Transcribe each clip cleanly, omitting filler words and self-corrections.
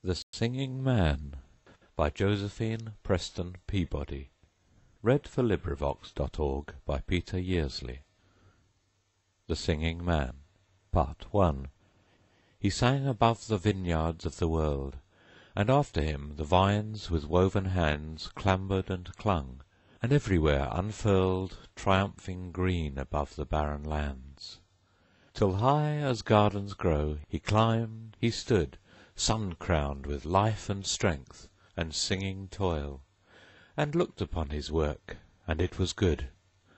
The Singing Man by Josephine Preston Peabody. read4librivox.org by Peter Yearsley. The Singing Man. Part 1. He sang above the vineyards of the world, and after him the vines with woven hands clambered and clung, and everywhere unfurled triumphing green above the barren lands. Till high as gardens grow, he climbed, he stood, sun-crowned with life and strength and singing toil, and looked upon his work, and it was good,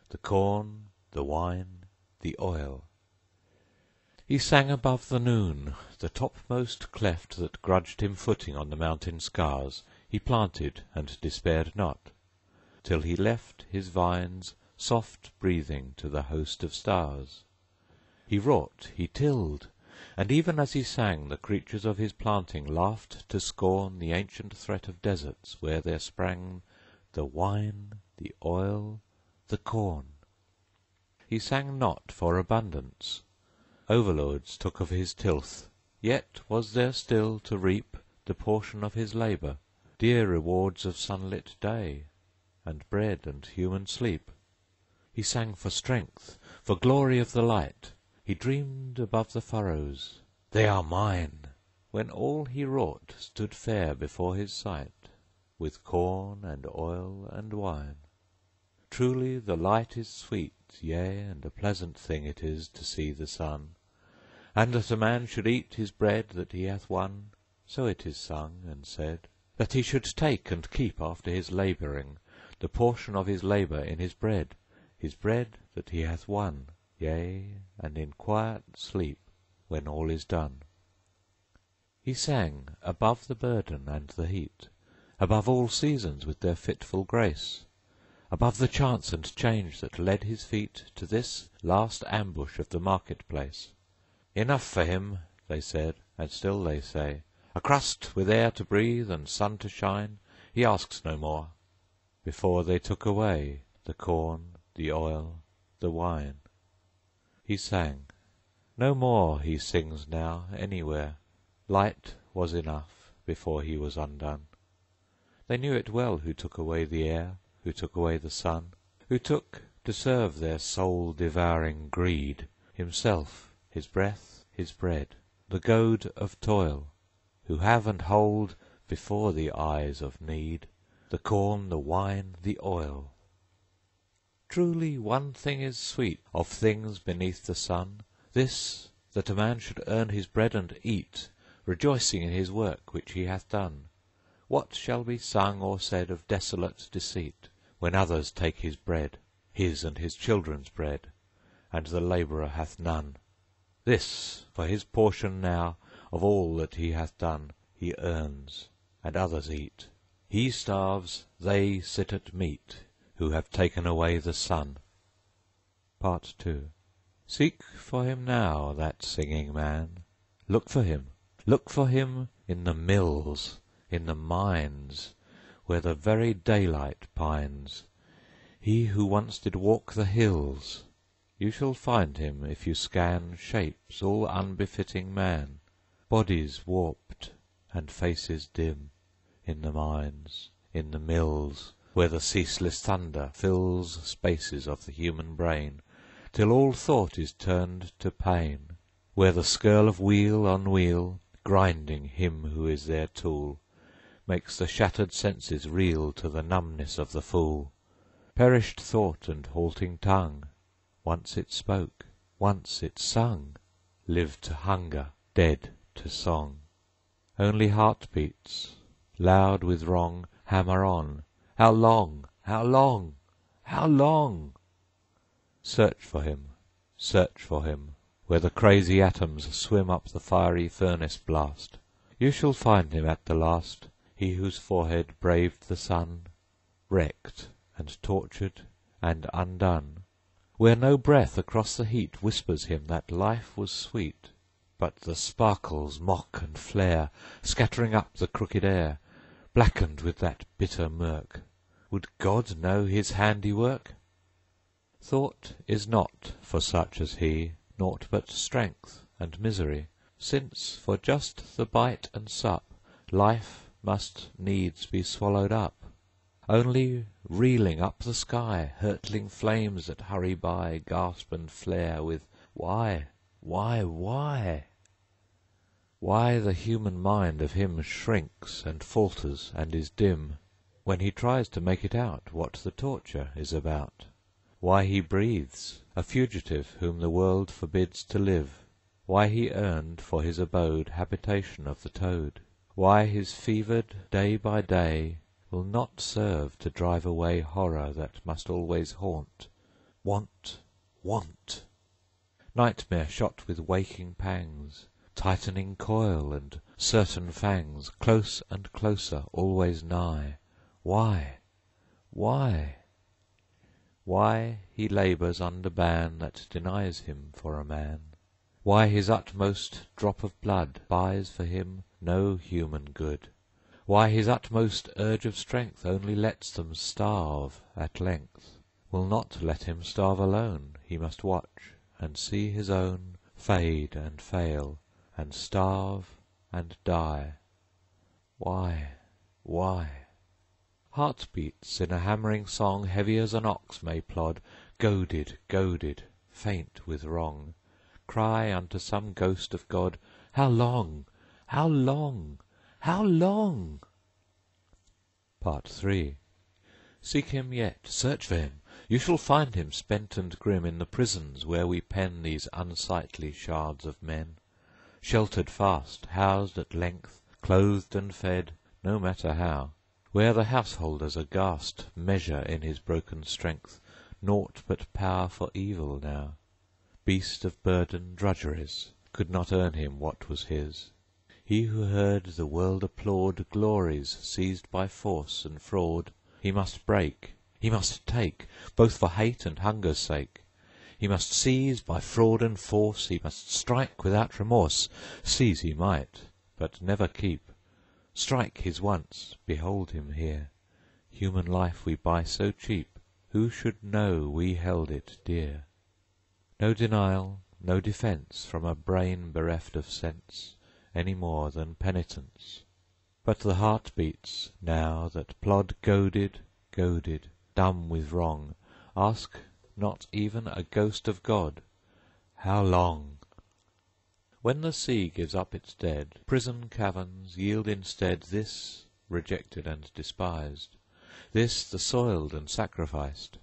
the corn, the wine, the oil. He sang above the noon, the topmost cleft that grudged him footing on the mountain scars, he planted and despaired not, till he left his vines soft breathing to the host of stars. He wrought, he tilled, and even as he sang, the creatures of his planting laughed to scorn the ancient threat of deserts where there sprang the wine, the oil, the corn. He sang not for abundance. Overlords took of his tilth, yet was there still to reap the portion of his labour, dear rewards of sunlit day, and bread and human sleep. He sang for strength, for glory of the light. He dreamed above the furrows, they are mine, when all he wrought stood fair before his sight, with corn and oil and wine. Truly the light is sweet, yea, and a pleasant thing it is to see the sun, and that a man should eat his bread that he hath won. So it is sung and said, that he should take and keep after his labouring the portion of his labour in his bread that he hath won, yea, and in quiet sleep when all is done. He sang above the burden and the heat, above all seasons with their fitful grace, above the chance and change that led his feet to this last ambush of the market-place. Enough for him, they said, and still they say, a crust with air to breathe and sun to shine, he asks no more, before they took away the corn, the oil, the wine. He sang. No more he sings now anywhere. Light was enough before he was undone. They knew it well who took away the air, who took away the sun, who took to serve their soul-devouring greed himself, his breath, his bread, the goad of toil, who have and hold before the eyes of need the corn, the wine, the oil. Truly one thing is sweet of things beneath the sun, this, that a man should earn his bread and eat, rejoicing in his work which he hath done. What shall be sung or said of desolate deceit, when others take his bread, his and his children's bread, and the labourer hath none? This, for his portion now, of all that he hath done, he earns, and others eat. He starves, they sit at meat, who have taken away the sun. Part 2. Seek for him now, that singing man. Look for him in the mills, in the mines, where the very daylight pines. He who once did walk the hills. You shall find him if you scan shapes all unbefitting man, bodies warped and faces dim, in the mines, in the mills, where the ceaseless thunder fills spaces of the human brain, till all thought is turned to pain, where the skirl of wheel on wheel, grinding him who is their tool, makes the shattered senses reel to the numbness of the fool. Perished thought and halting tongue, once it spoke, once it sung, lived to hunger, dead to song. Only heartbeats, loud with wrong, hammer on. How long? How long? How long? Search for him, where the crazy atoms swim up the fiery furnace blast. You shall find him at the last, he whose forehead braved the sun, wrecked and tortured and undone, where no breath across the heat whispers him that life was sweet, but the sparkles mock and flare, scattering up the crooked air, blackened with that bitter murk. Would God know his handiwork? Thought is not for such as he naught but strength and misery, since for just the bite and sup life must needs be swallowed up. Only reeling up the sky, hurtling flames that hurry by, gasp and flare with why? Why the human mind of him shrinks and falters and is dim, when he tries to make it out what the torture is about. Why he breathes, a fugitive whom the world forbids to live. Why he earned for his abode habitation of the toad. Why his fevered day by day will not serve to drive away horror that must always haunt. Want. Nightmare shot with waking pangs, tightening coil and certain fangs, close and closer, always nigh. Why he labours under ban that denies him for a man. Why his utmost drop of blood buys for him no human good. Why his utmost urge of strength only lets them starve at length. Will not let him starve alone, he must watch and see his own fade and fail, and starve and die. Why? Heart beats in a hammering song, heavy as an ox may plod, goaded, faint with wrong, cry unto some ghost of God, how long? Part 3. Seek him yet, search for him. You shall find him spent and grim in the prisons where we pen these unsightly shards of men, sheltered fast, housed at length, clothed and fed, no matter how, where the householders aghast measure in his broken strength naught but power for evil now. Beast of burden drudgeries could not earn him what was his. He who heard the world applaud glories seized by force and fraud, he must break, he must take, both for hate and hunger's sake. He must seize by fraud and force, he must strike without remorse. Seize he might, but never keep. Strike his once, behold him here. Human life we buy so cheap, who should know we held it dear? No denial, no defence from a brain bereft of sense, any more than penitence. But the heart beats now that plod goaded, dumb with wrong, ask not even a ghost of God, how long? When the sea gives up its dead, prison caverns yield instead this rejected and despised, this the soiled and sacrificed,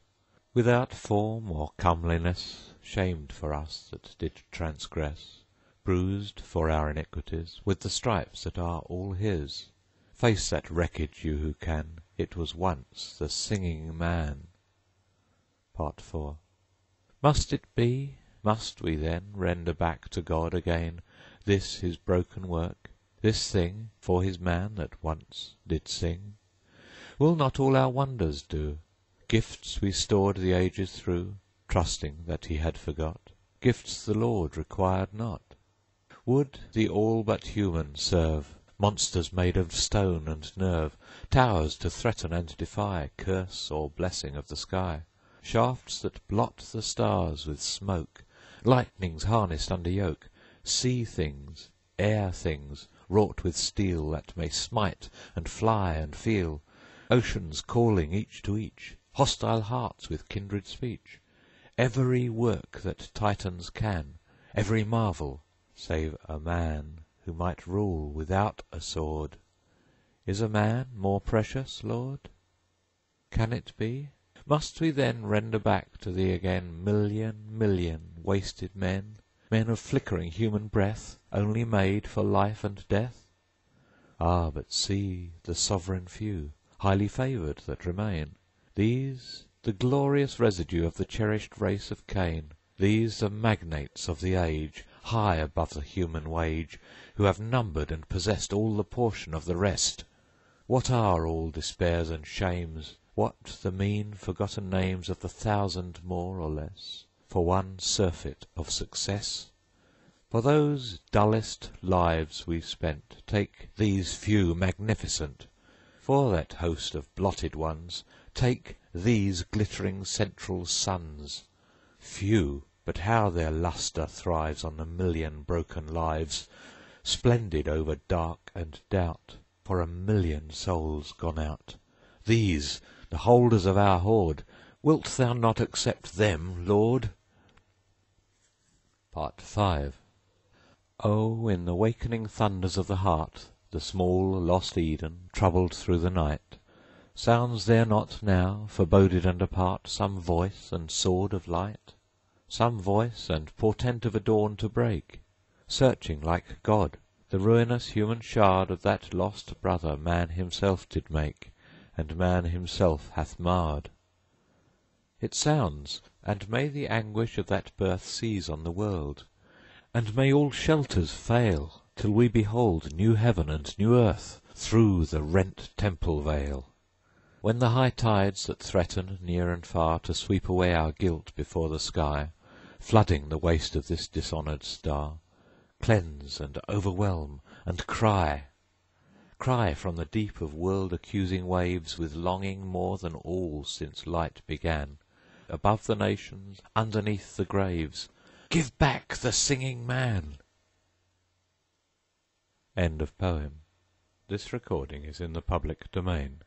without form or comeliness, shamed for us that did transgress, bruised for our iniquities, with the stripes that are all his. Face that wreckage, you who can, it was once the singing man. Part 4. Must it be? Must we then render back to God again this his broken work, this thing for his man that once did sing? Will not all our wonders do, gifts we stored the ages through, trusting that he had forgot, gifts the Lord required not? Would the all but human serve, monsters made of stone and nerve, towers to threaten and defy curse or blessing of the sky, shafts that blot the stars with smoke, lightnings harnessed under yoke, sea things, air things, wrought with steel that may smite and fly and feel, oceans calling each to each, hostile hearts with kindred speech, every work that Titans can, every marvel, save a man who might rule without a sword. Is a man more precious, Lord? Can it be? Must we then render back to thee again million wasted men, men of flickering human breath, only made for life and death? Ah, but see the sovereign few, highly favoured, that remain, these the glorious residue of the cherished race of Cain, these the magnates of the age, high above the human wage, who have numbered and possessed all the portion of the rest. What are all despairs and shames? What the mean forgotten names of the 1,000 more or less, for one surfeit of success? For those dullest lives we've spent, take these few magnificent. For that host of blotted ones, take these glittering central suns. Few, but how their lustre thrives on the million broken lives, splendid over dark and doubt. for 1,000,000 souls gone out. These, the holders of our hoard, wilt thou not accept them, Lord? Part V. Oh, in the wakening thunders of the heart, the small lost Eden, troubled through the night, sounds there not now, foreboded and apart, some voice and sword of light? Some voice and portent of a dawn to break, searching like God, the ruinous human shard of that lost brother man himself did make, and man himself hath marred? It sounds, and may the anguish of that birth seize on the world, and may all shelters fail, till we behold new heaven and new earth through the rent temple veil. When the high tides that threaten near and far to sweep away our guilt before the sky, flooding the waste of this dishonoured star, cleanse and overwhelm and cry from the deep of world-accusing waves with longing more than all since light began, above the nations, underneath the graves, give back the singing man! End of poem. This recording is in the public domain.